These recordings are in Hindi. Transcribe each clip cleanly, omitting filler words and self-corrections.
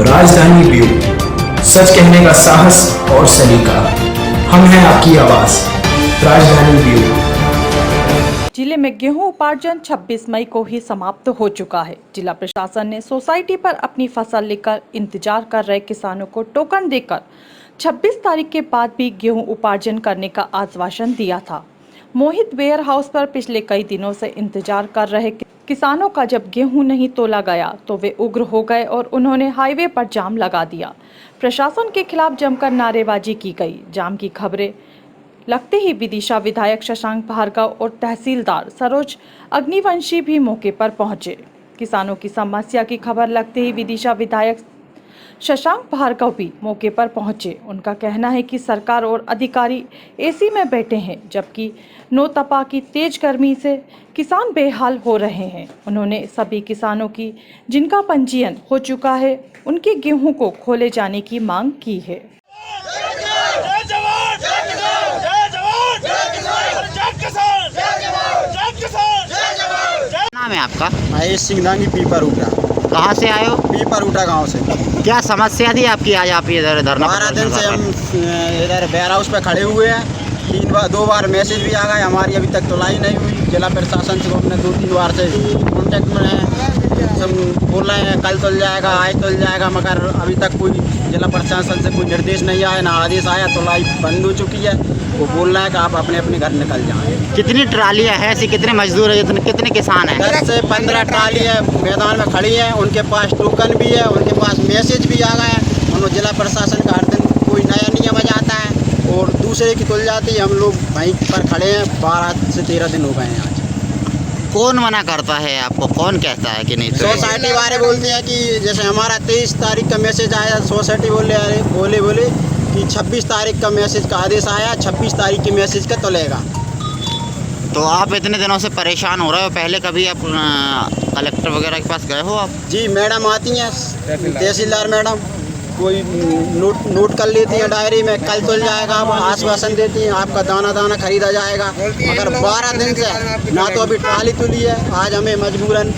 राजधानी ब्यूरो, सच कहने का साहस और सलीका। हम हैं आपकी आवाज, राजधानी ब्यूरो। जिले में गेहूं उपार्जन 26 मई को ही समाप्त हो चुका है। जिला प्रशासन ने सोसाइटी पर अपनी फसल लेकर इंतजार कर रहे किसानों को टोकन देकर 26 तारीख के बाद भी गेहूं उपार्जन करने का आश्वासन दिया था। मोहित वेयर हाउस पर पिछले कई दिनों से इंतजार कर रहे किसानों का जब गेहूं नहीं तोला गया तो वे उग्र हो गए और उन्होंने हाईवे पर जाम लगा दिया। प्रशासन के खिलाफ जमकर नारेबाजी की गई। जाम की खबरें लगते ही विदिशा विधायक शशांक भार्गव और तहसीलदार सरोज अग्निवंशी भी मौके पर पहुंचे। किसानों की समस्या की खबर लगते ही विदिशा विधायक शशांक भार्गव भी मौके पर पहुंचे। उनका कहना है कि सरकार और अधिकारी एसी में बैठे हैं, जबकि नौतपा की तेज गर्मी से किसान बेहाल हो रहे हैं। उन्होंने सभी किसानों की जिनका पंजीयन हो चुका है उनके गेहूं को खोले जाने की मांग की है। नाम है आपका? महेश सिंह नानी पीपर उठा। कहाँ से आए हो? पीपर उठा गाँव से। क्या समस्या थी आपकी? आज आप इधर धरना 12 दिन से हम इधर वेयर हाउस पे खड़े हुए हैं। 2 बार मैसेज भी आ गए, हमारी अभी तक तुलाई नहीं हुई। जिला प्रशासन से अपने 2-3 बार से कॉन्टेक्ट में हैं, सब बोल रहे हैं कल तुल जाएगा, आज तुल जाएगा, मगर अभी तक कोई जिला प्रशासन से कोई निर्देश नहीं आया, ना आदेश आया। तुलाई बंद हो चुकी है। वो बोल रहे हैं कि आप अपने अपने घर निकल जाएँ। कितनी ट्रालियाँ हैं ऐसी? कितने मजदूर हैं? कितने किसान हैं? 10 से 15 ट्राली है मैदान में खड़ी है। उनके पास टोकन भी है, उनके पास मैसेज भी आ गए हैं। उन्होंने जिला प्रशासन का हर दिन कोई नया नियम आ जाता है और दूसरे की तुल जाती है। हम लोग वहीं पर खड़े हैं। 12 से 13 दिन हो गए हैं आज। कौन मना करता है आपको? कौन कहता है कि नहीं? सोसाइटी वाले बोलते हैं कि जैसे हमारा 23 तारीख का मैसेज आया, सोसाइटी बोले कि 26 तारीख का मैसेज का आदेश आया, 26 तारीख के मैसेज का तुलेगा। तो आप इतने दिनों से परेशान हो रहे हो, पहले कभी आप कलेक्टर वगैरह के पास गए हो आप? जी, मैडम आती हैं, तहसीलदार मैडम कोई नोट कर लेती हैं डायरी में, कल तुल जाएगा, आश्वासन देती हैं आपका दाना खरीदा जाएगा। मगर 12 दिन से ना तो अभी ट्राली तुली है। आज हमें मजबूरन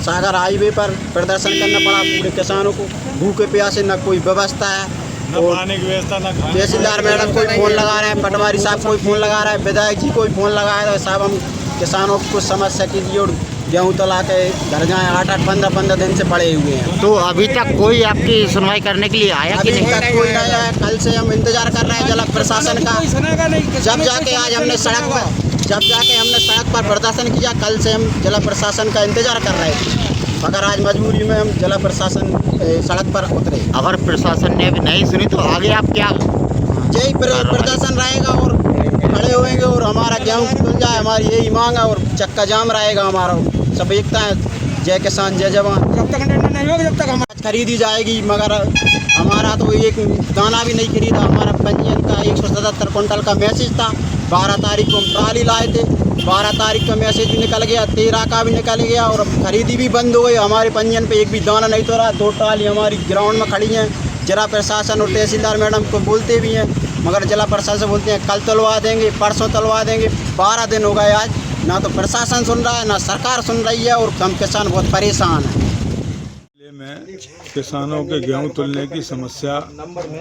सागर हाईवे पर प्रदर्शन करना पड़ा पूरे किसानों को। भूखे प्यासे न कोई व्यवस्था है, और तहसीलदार मैडम कोई फ़ोन लगा रहे हैं, पटवारी साहब कोई फ़ोन लगा रहा है, विधायक जी कोई फ़ोन लगा रहे हैं। साहब हम किसानों को कुछ समस्या कीजिए और गेहूँ तला के घर जाएँ। 8-8, 15 दिन से पड़े हुए हैं। तो अभी तक कोई आपकी सुनवाई करने के लिए आया कि नहीं? अभी तक कोई नहीं आया। कल से हम इंतजार कर रहे हैं जिला प्रशासन का। जब जाके हमने सड़क पर प्रदर्शन किया, कल से हम जिला प्रशासन का इंतजार कर रहे थे, मगर आज मजबूरी में हम जिला प्रशासन सड़क पर उतरे। अगर प्रशासन ने अभी नहीं सुनी तो आगे आप क्या? यही प्रदर्शन रहेगा और खड़े होएंगे और हमारा गेहूँ खुल जाए, हमारी यही मांग है। और चक्का जाम रहेगा हमारा। सब एकता है। जय किसान जय जवान। जब तक नहीं होगा जब तक हम खरीदी जाएगी, मगर हमारा तो एक दाना भी नहीं खरीदा। हमारा पंजीयन का 177 क्विंटल का मैसेज था। 12 तारीख को हम ट्राली लाए थे। 12 तारीख का मैसेज भी निकल गया, 13 का भी निकल गया और अब खरीदी भी बंद हो गई। हमारे पंजीयन पे एक भी दाना नहीं तो रहा। 2 ट्राली हमारी ग्राउंड में खड़ी हैं। जिला प्रशासन और तहसीलदार मैडम को बोलते भी हैं, मगर जिला प्रशासन बोलते हैं कल तुलवा देंगे, परसों तुलवा देंगे। 12 दिन हो गए आज, ना तो प्रशासन सुन रहा है, ना सरकार सुन रही है और हम किसान बहुत परेशान हैं। में किसानों के गेहूं तुलने की समस्या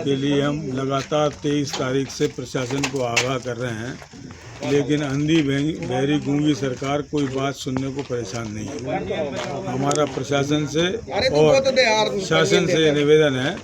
के लिए हम लगातार 23 तारीख से प्रशासन को आगाह कर रहे हैं, लेकिन अंधी बहरी गूंगी सरकार कोई बात सुनने को परेशान नहीं है। हमारा प्रशासन से और शासन से निवेदन है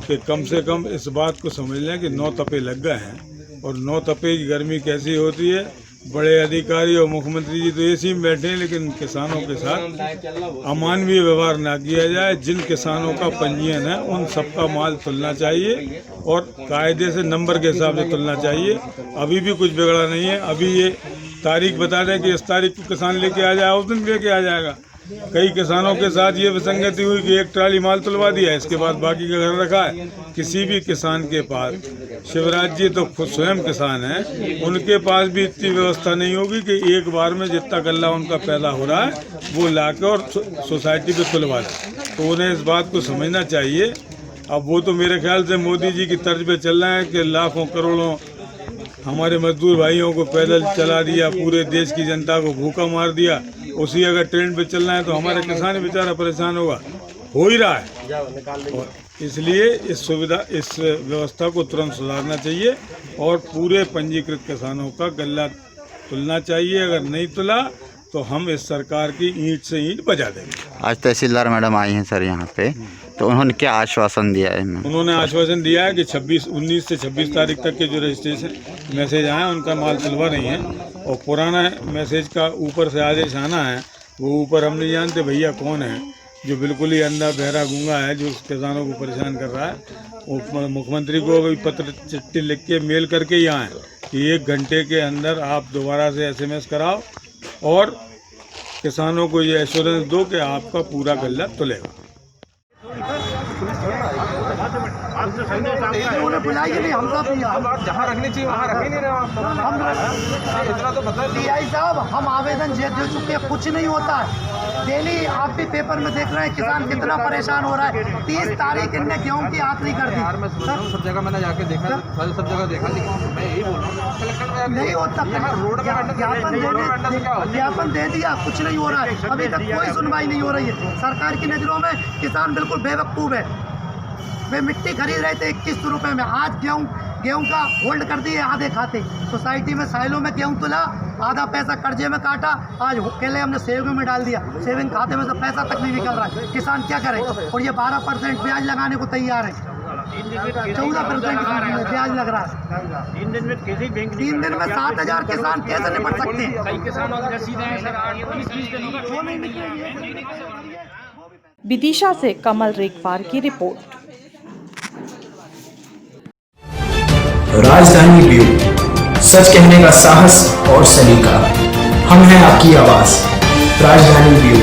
कि कम से कम इस बात को समझ लें कि 9 तपे लग गए हैं। और 9 तपे की गर्मी कैसी होती है? बड़े अधिकारी और मुख्यमंत्री जी तो एसी में बैठे हैं, लेकिन किसानों के साथ अमानवीय व्यवहार ना किया जाए। जिन किसानों का पंजीयन है उन सबका माल तुलना चाहिए और कायदे से नंबर के हिसाब से तुलना चाहिए। अभी भी कुछ बिगड़ा नहीं है। अभी ये तारीख बता दें कि इस तारीख को किसान लेके आ जाए, उस दिन लेके आ जाएगा। कई किसानों के साथ ये विसंगति हुई कि एक ट्राली माल तुलवा दिया, इसके बाद बाकी का घर रखा है। किसी भी किसान के पास, शिवराज जी तो खुद स्वयं किसान हैं, उनके पास भी इतनी व्यवस्था नहीं होगी कि एक बार में जितना गल्ला उनका पैदा हो रहा है वो लाकर और सोसाइटी पे तुलवा दें। तो उन्हें इस बात को समझना चाहिए। अब वो तो मेरे ख्याल से मोदी जी की तर्ज पे चल रहे हैं कि लाखों करोड़ों हमारे मजदूर भाइयों को पैदल चला दिया, पूरे देश की जनता को भूखा मार दिया। उसी अगर ट्रेंड पे चलना है तो हमारा किसान बेचारा परेशान होगा। हो ही रहा है, और इसलिए इस व्यवस्था को तुरंत सुधारना चाहिए और पूरे पंजीकृत किसानों का गल्ला तुलना चाहिए। अगर नहीं तुला तो हम इस सरकार की ईंट से ईंट बजा देंगे। आज तहसीलदार मैडम आई हैं सर यहाँ पे, तो उन्होंने क्या आश्वासन दिया है? उन्होंने आश्वासन दिया है कि 19 से 26 तारीख तक के जो रजिस्ट्रेशन मैसेज आए हैं उनका माल तुलवा नहीं है, और पुराना मैसेज का ऊपर से आदेश आना है, वो ऊपर हम नहीं जानते भैया कौन है, जो बिल्कुल ही अंधा बहरा गूंगा है, जो किसानों को परेशान कर रहा है। वो मुख्यमंत्री को अभी पत्र चिट्ठी लिख के मेल करके ही आए कि 1 घंटे के अंदर आप दोबारा से SMS कराओ और किसानों को ये एश्योरेंस दो कि आपका पूरा गल्ला तुलेगा। जहाँ रखनी चाहिए वहाँ रख ही नहीं रहे हो आप। इतना तो बता DI साहब, हम आवेदन दे चुके हैं, कुछ नहीं होता है। डेली आप भी पेपर में देख रहे हैं किसान कितना परेशान हो रहा है। 30 तारीख इनने गेहूं की आखिरी कर दी। यार मैं सब जगह मैंने जाके देखा, सब जगह देखा, लेकिन मैं यही बोल रहा हूँ कलेक्टर में नहीं होता। ज्ञापन दे दिया, कुछ नहीं हो रहा है, अभी तक कोई सुनवाई नहीं हो रही है। सरकार की नज़रों में किसान बिल्कुल बेवकूफ़ है। वे मिट्टी खरीद रहे थे 2100 रुपये में, आज गेहूं का होल्ड कर दिए आधे खाते। सोसाइटी में साइलों में गेहूं तुला, आधा पैसा कर्जे में काटा, आज पहले हमने सेविंग में डाल दिया, सेविंग खाते में से पैसा तक नहीं निकल रहा है। किसान क्या करे? और ये 12% ब्याज लगाने को तैयार है, 14% ब्याज लग रहा है। 3 दिन में 7000 किसान कैसे निपट सकते हैं? विदिशा से कमल रेखवार की रिपोर्ट। राजधानी व्यू, सच कहने का साहस और सलीका। हम हैं आपकी आवाज, राजधानी व्यू।